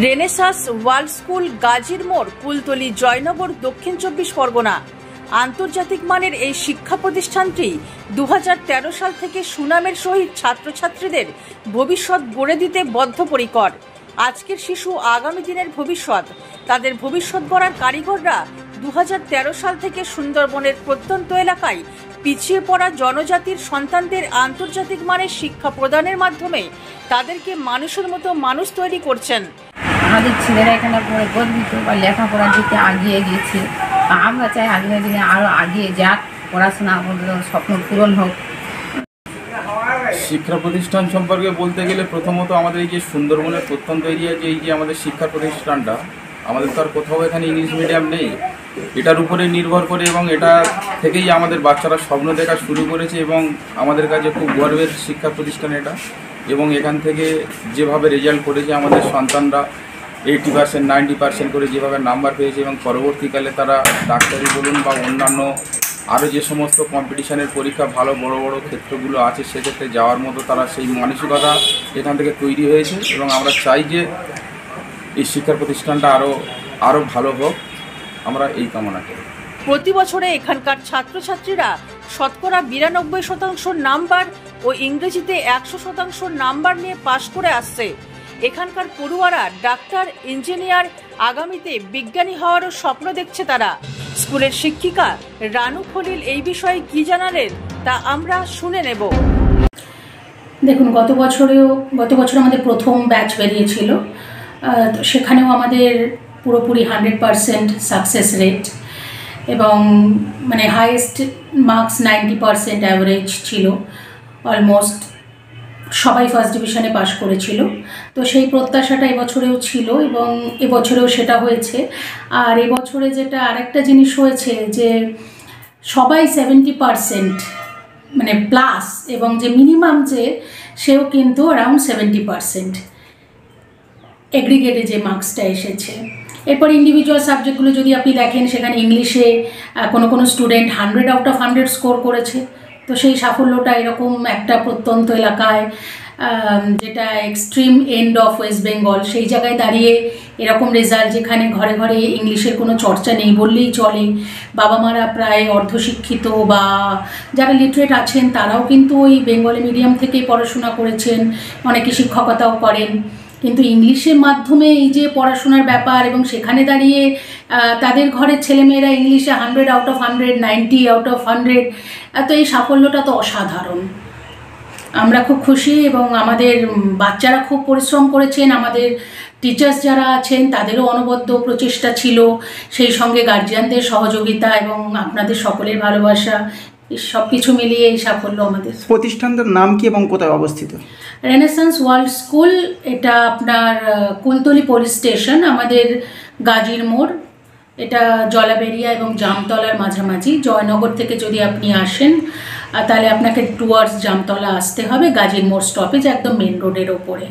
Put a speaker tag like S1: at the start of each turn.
S1: Renaissance world school গাজীর মোড়, কুলতলি, জয়নগর, দক্ষিণ 24 পরগনা। আন্তর্জাতিক মানের এই শিক্ষা প্রতিষ্ঠানটি 2013 সাল থেকে সুনামের সহিত ছাত্রছাত্রীদের ভবিষ্যৎ গড়ে দিতে বদ্ধপরিকর। আজকের শিশু আগামী দিনের ভবিষ্যৎ। তাদের ভবিষ্যৎ গড়ার কারিগররা 2013 সাল থেকে সুন্দরবনের প্রত্যন্ত এলাকায় পিছিয়ে পড়া জনজাতির সন্তানদের আন্তর্জাতিক মানের শিক্ষা প্রদানের মাধ্যমে তাদেরকে মানুষের মতো মানুষ তৈরি করছেন।
S2: আমাদের ছেলেরা এখানে পড়ে গর্বিত বা লেখাপড়ার দিকে আগিয়ে গিয়েছে। আমরা চাই আগামী দিনে আরও আগিয়ে যাক, পড়াশোনা আমাদের স্বপ্ন পূরণ হোক।
S3: শিক্ষা প্রতিষ্ঠান সম্পর্কে বলতে গেলে প্রথমত আমাদের এই যে সুন্দরবনের প্রত্যন্ত এরিয়া যে এই যে আমাদের শিক্ষা প্রতিষ্ঠানটা, আমাদের তো আর কোথাও এখানে ইংলিশ মিডিয়াম নেই। এটার উপরে নির্ভর করে এবং এটা থেকেই আমাদের বাচ্চারা স্বপ্ন দেখা শুরু করেছে এবং আমাদের কাছে খুব গর্বের শিক্ষা প্রতিষ্ঠান এটা। এবং এখান থেকে যেভাবে রেজাল্ট করেছে আমাদের সন্তানরা 80%, 90% করে যেভাবে নাম্বার পেয়েছে এবং পরবর্তীকালে তারা ডাক্তারি বলুন বা অন্যান্য আরও যে সমস্ত কম্পিটিশানের পরীক্ষা ভালো বড় বড় ক্ষেত্রগুলো আছে সেক্ষেত্রে যাওয়ার মতো তারা সেই মানসিকতা এখান থেকে তৈরি হয়েছে। এবং আমরা চাই যে এই শিক্ষা প্রতিষ্ঠানটা আরও ভালো হোক, আমরা এই কামনা করি।
S1: প্রতি বছরে এখানকার ছাত্রছাত্রীরা শতকরা 92% নাম্বার ও ইংরেজিতে 100% নাম্বার নিয়ে পাশ করে আসছে। এখানকার পড়ুয়ারা ডাক্তার, ইঞ্জিনিয়ার, আগামীতে বিজ্ঞানী হওয়ারও স্বপ্ন দেখছে তারা। স্কুলের শিক্ষিকা রানু খলিল এই বিষয়ে কি জানালেন তা আমরা শুনে নেব।
S4: দেখুন, গত বছর আমাদের প্রথম ব্যাচ বেরিয়েছিল, সেখানেও আমাদের পুরোপুরি 100% সাকসেস রেট এবং মানে হাইয়েস্ট মার্কস 90% অ্যাভারেজ ছিল। অলমোস্ট সবাই ফার্স্ট ডিভিশনে পাশ করেছিল। তো সেই প্রত্যাশাটা এবছরেও ছিল এবং এবছরেও সেটা হয়েছে। আর এবছরে যেটা আরেকটা জিনিস হয়েছে যে সবাই 70% মানে প্লাস, এবং যে মিনিমাম সেও কিন্তু অ্যারাউন্ড 70% এগ্রিগেটে যে মার্কসটা এসেছে। এরপর ইন্ডিভিজুয়াল সাবজেক্টগুলো যদি আপনি দেখেন, সেখানে ইংলিশে কোনো স্টুডেন্ট 100 আউট অফ 100 স্কোর করেছে। তো সেই সাফল্যটা এরকম একটা প্রত্যন্ত এলাকায়, যেটা extreme end of West Bengal, সেই জায়গায় দাঁড়িয়ে এরকম রেজাল্ট, যেখানে ঘরে ঘরে ইংলিশের কোনো চর্চা নেই বললেই চলে। বাবা মারা প্রায় অর্ধশিক্ষিত বা যারা লিটারেট আছেন তারাও কিন্তু ওই বেঙ্গলি মিডিয়াম থেকেই পড়াশোনা করেছেন, অনেকে শিক্ষকতাও করেন। কিন্তু ইংলিশের মাধ্যমে এই যে পড়াশোনার ব্যাপার, এবং সেখানে দাঁড়িয়ে তাদের ঘরের ছেলেমেয়েরা ইংলিশে 100 আউট অফ 100, 90 আউট অফ 100, তো এই সাফল্যটা তো অসাধারণ। আমরা খুব খুশি এবং আমাদের বাচ্চারা খুব পরিশ্রম করেছেন। আমাদের টিচার্স যারা আছেন তাদেরও অনবদ্য প্রচেষ্টা ছিল, সেই সঙ্গে গার্জিয়ানদের সহযোগিতা এবং আপনাদের সকলের ভালোবাসা, সব কিছু মিলিয়ে এই সাফল্য আমাদের।
S5: প্রতিষ্ঠানটার নাম কি এবং কোথায় অবস্থিত?
S4: রেনেসাঁস ওয়ার্ল্ড স্কুল, এটা আপনার কুলতলি পুলিশ স্টেশন, আমাদের গাজীর মোড়। এটা জলাবেরিয়া এবং জামতলার মাঝামাঝি। জয়নগর থেকে যদি আপনি আসেন তাহলে আপনাকে টুয়ার্ডস জামতলা আসতে হবে। গাজীর মোড় স্টপেজ একদম মেন রোডের ওপরে।